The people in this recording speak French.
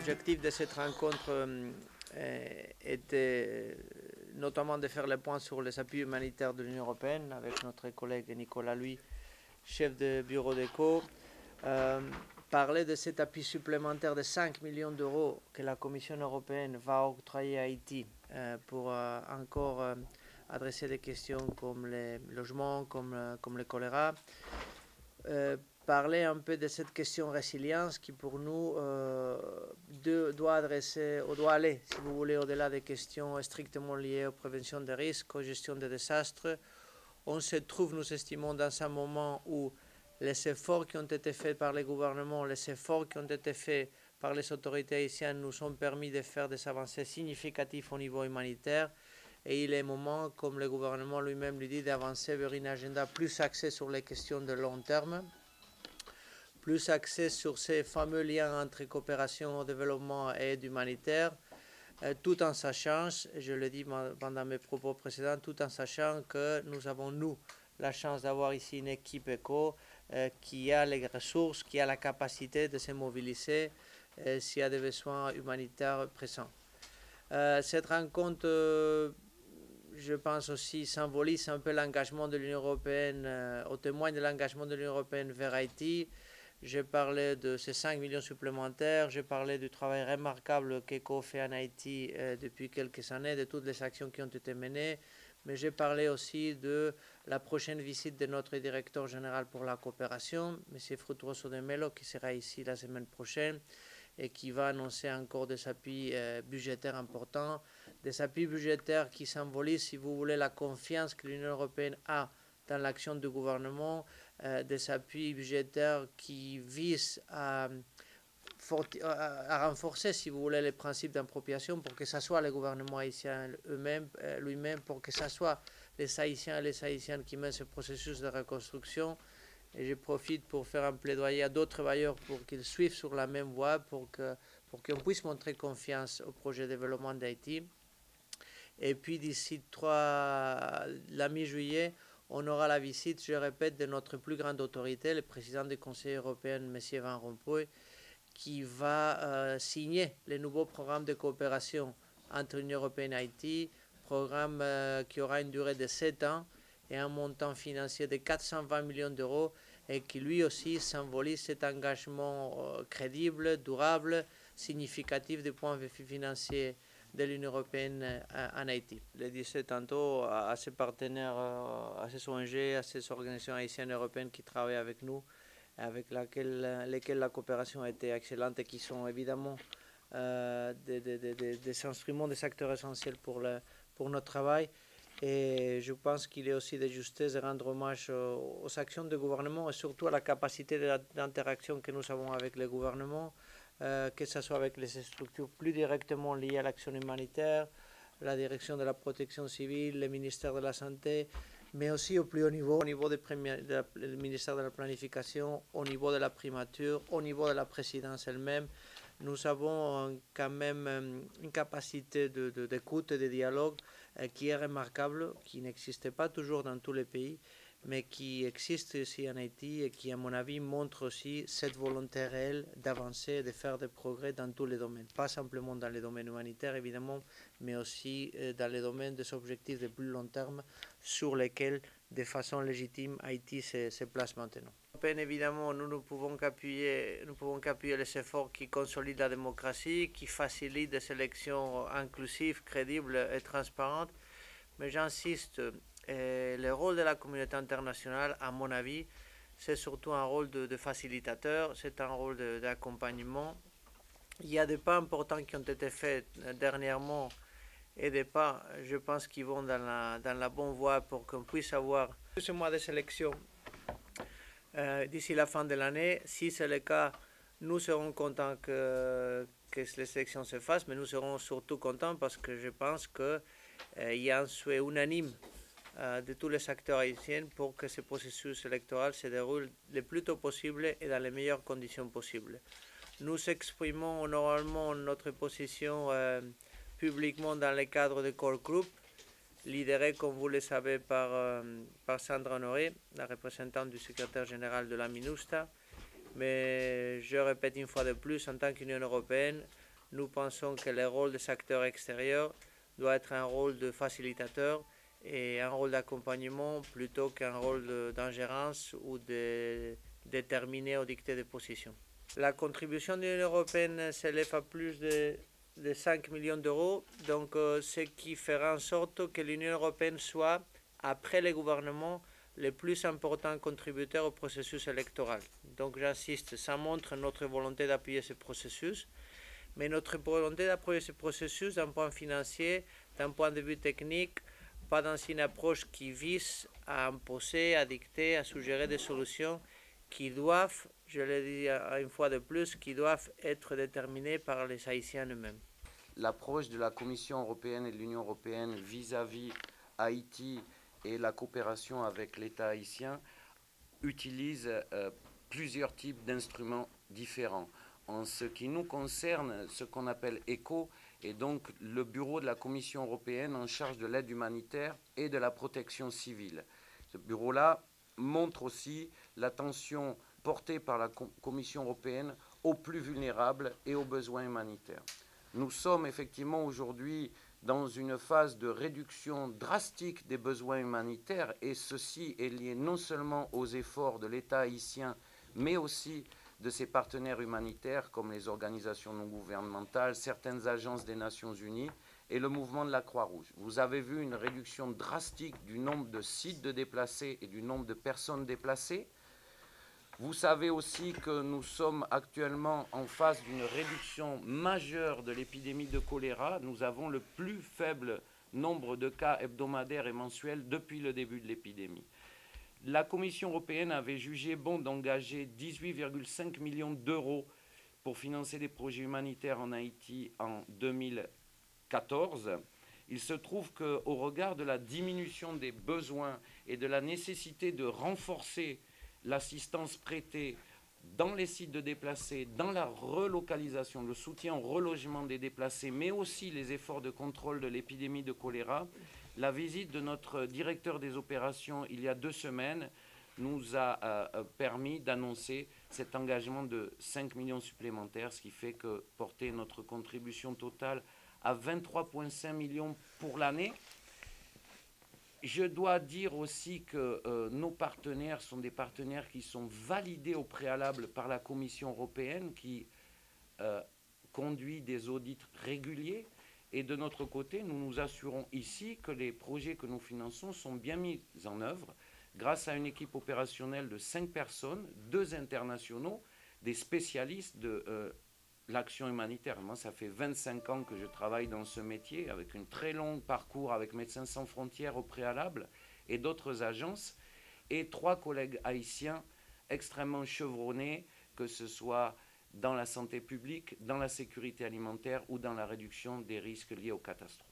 L'objectif de cette rencontre était notamment de faire le point sur les appuis humanitaires de l'Union européenne avec notre collègue Nicolas Louis, chef de bureau d'ECHO. Parler de cet appui supplémentaire de 5 millions d'euros que la Commission européenne va octroyer à Haïti pour encore adresser des questions comme les logements, comme le choléra. Parler un peu de cette question résilience qui pour nous doit aller, si vous voulez, au-delà des questions strictement liées aux préventions des risques, aux gestions des désastres. On se trouve, nous estimons, dans un moment où les efforts qui ont été faits par les gouvernements, les efforts qui ont été faits par les autorités haïtiennes nous ont permis de faire des avancées significatives au niveau humanitaire. Et il est moment, comme le gouvernement lui-même lui dit, d'avancer vers une agenda plus axée sur les questions de long terme, plus axée sur ces fameux liens entre coopération au développement et aide humanitaire, tout en sachant, je le dis pendant mes propos précédents, tout en sachant que nous avons, nous, la chance d'avoir ici une équipe ECHO qui a les ressources, qui a la capacité de se mobiliser s'il y a des besoins humanitaires pressants. Cette rencontre, je pense aussi, symbolise un peu l'engagement de l'Union européenne, au témoin de l'engagement de l'Union européenne vers Haïti. J'ai parlé de ces 5 millions supplémentaires, j'ai parlé du travail remarquable qu'ECHO fait en Haïti depuis quelques années, de toutes les actions qui ont été menées, mais j'ai parlé aussi de la prochaine visite de notre directeur général pour la coopération, M. Frutuoso de Melo, qui sera ici la semaine prochaine et qui va annoncer encore des appuis budgétaires importants, des appuis budgétaires qui symbolisent, si vous voulez, la confiance que l'Union européenne a dans l'action du gouvernement, des appuis budgétaires qui visent à renforcer, si vous voulez, les principes d'appropriation pour que ce soit le gouvernement haïtien lui-même, pour que ce soit les Haïtiens et les Haïtiennes qui mènent ce processus de reconstruction. Et je profite pour faire un plaidoyer à d'autres bailleurs pour qu'ils suivent sur la même voie, pour qu'on puisse montrer confiance au projet de développement d'Haïti. Et puis d'ici la mi-juillet, on aura la visite, je répète, de notre plus grande autorité, le président du Conseil européen, M. Van Rompuy, qui va signer le nouveau programme de coopération entre l'Union européenne et Haïti, programme qui aura une durée de 7 ans et un montant financier de 420 millions d'euros et qui lui aussi symbolise cet engagement crédible, durable, significatif du point de vue financier de l'Union européenne en Haïti. Je le disais tantôt à ses partenaires, à ces ONG, à ces organisations haïtiennes et européennes qui travaillent avec nous, avec lesquelles la coopération a été excellente et qui sont évidemment des instruments, des acteurs essentiels pour notre travail. Et je pense qu'il est aussi de justesse de rendre hommage aux actions du gouvernement et surtout à la capacité d'interaction que nous avons avec le gouvernement, que ce soit avec les structures plus directement liées à l'action humanitaire, la direction de la protection civile, le ministère de la Santé, mais aussi au plus haut niveau, du ministère de la Planification, au niveau de la primature, au niveau de la présidence elle-même. Nous avons quand même une capacité d'écoute et de dialogue qui est remarquable, qui n'existait pas toujours dans tous les pays, mais qui existe ici en Haïti et qui, à mon avis, montre aussi cette volonté réelle d'avancer, de faire des progrès dans tous les domaines. Pas simplement dans les domaines humanitaires, évidemment, mais aussi dans les domaines des objectifs de plus long terme sur lesquels, de façon légitime, Haïti se place maintenant. Évidemment, nous ne pouvons qu'appuyer les efforts qui consolident la démocratie, qui facilitent des élections inclusives, crédibles et transparentes. Mais j'insiste, le rôle de la communauté internationale, à mon avis, c'est surtout un rôle de facilitateur, c'est un rôle d'accompagnement. Il y a des pas importants qui ont été faits dernièrement et des pas, je pense, qui vont dans la bonne voie pour qu'on puisse avoir ce mois des élections d'ici la fin de l'année. Si c'est le cas, nous serons contents que les élections se fassent, mais nous serons surtout contents parce que je pense qu'il y a un souhait unanime de tous les acteurs haïtiens pour que ce processus électoral se déroule le plus tôt possible et dans les meilleures conditions possibles. Nous exprimons normalement notre position publiquement dans le cadre de Core Group, lidéré, comme vous le savez, par Sandra Honoré, la représentante du secrétaire général de la MINUSTAH. Mais je répète une fois de plus, en tant qu'Union européenne, Nous pensons que le rôle des acteurs extérieurs doit être un rôle de facilitateur et un rôle d'accompagnement plutôt qu'un rôle d'ingérence ou de déterminer ou dicter des positions. La contribution de l'Union européenne s'élève à plus de 5 millions d'euros, donc ce qui fera en sorte que l'Union européenne soit, après les gouvernements, le plus important contributeur au processus électoral. Donc j'insiste, ça montre notre volonté d'appuyer ce processus, mais notre volonté d'appuyer ce processus d'un point financier, d'un point de vue technique, pas dans une approche qui vise à imposer, à dicter, à suggérer des solutions qui doivent, je le dis une fois de plus, qui doivent être déterminées par les Haïtiens eux-mêmes. L'approche de la Commission européenne et de l'Union européenne vis-à-vis Haïti et la coopération avec l'État haïtien utilise plusieurs types d'instruments différents. En ce qui nous concerne, ce qu'on appelle ECHO est donc le bureau de la Commission européenne en charge de l'aide humanitaire et de la protection civile. Ce bureau-là montre aussi l'attention portée par la Commission européenne aux plus vulnérables et aux besoins humanitaires. Nous sommes effectivement aujourd'hui dans une phase de réduction drastique des besoins humanitaires et ceci est lié non seulement aux efforts de l'État haïtien mais aussi de ses partenaires humanitaires comme les organisations non gouvernementales, certaines agences des Nations Unies et le mouvement de la Croix-Rouge. Vous avez vu une réduction drastique du nombre de sites de déplacés et du nombre de personnes déplacées. Vous savez aussi que nous sommes actuellement en face d'une réduction majeure de l'épidémie de choléra. Nous avons le plus faible nombre de cas hebdomadaires et mensuels depuis le début de l'épidémie. La Commission européenne avait jugé bon d'engager 18,5 millions d'euros pour financer des projets humanitaires en Haïti en 2014. Il se trouve qu'au regard de la diminution des besoins et de la nécessité de renforcer l'assistance prêtée dans les sites de déplacés, dans la relocalisation, le soutien au relogement des déplacés, mais aussi les efforts de contrôle de l'épidémie de choléra, la visite de notre directeur des opérations il y a 2 semaines nous a permis d'annoncer cet engagement de 5 millions supplémentaires, ce qui fait que porter notre contribution totale à 23,5 millions pour l'année. Je dois dire aussi que nos partenaires sont des partenaires qui sont validés au préalable par la Commission européenne qui conduit des audits réguliers. Et de notre côté, nous nous assurons ici que les projets que nous finançons sont bien mis en œuvre grâce à une équipe opérationnelle de 5 personnes, 2 internationaux, des spécialistes de l'action humanitaire. Moi, ça fait 25 ans que je travaille dans ce métier, avec un très long parcours avec Médecins sans frontières au préalable et d'autres agences, et 3 collègues haïtiens extrêmement chevronnés, que ce soit dans la santé publique, dans la sécurité alimentaire ou dans la réduction des risques liés aux catastrophes.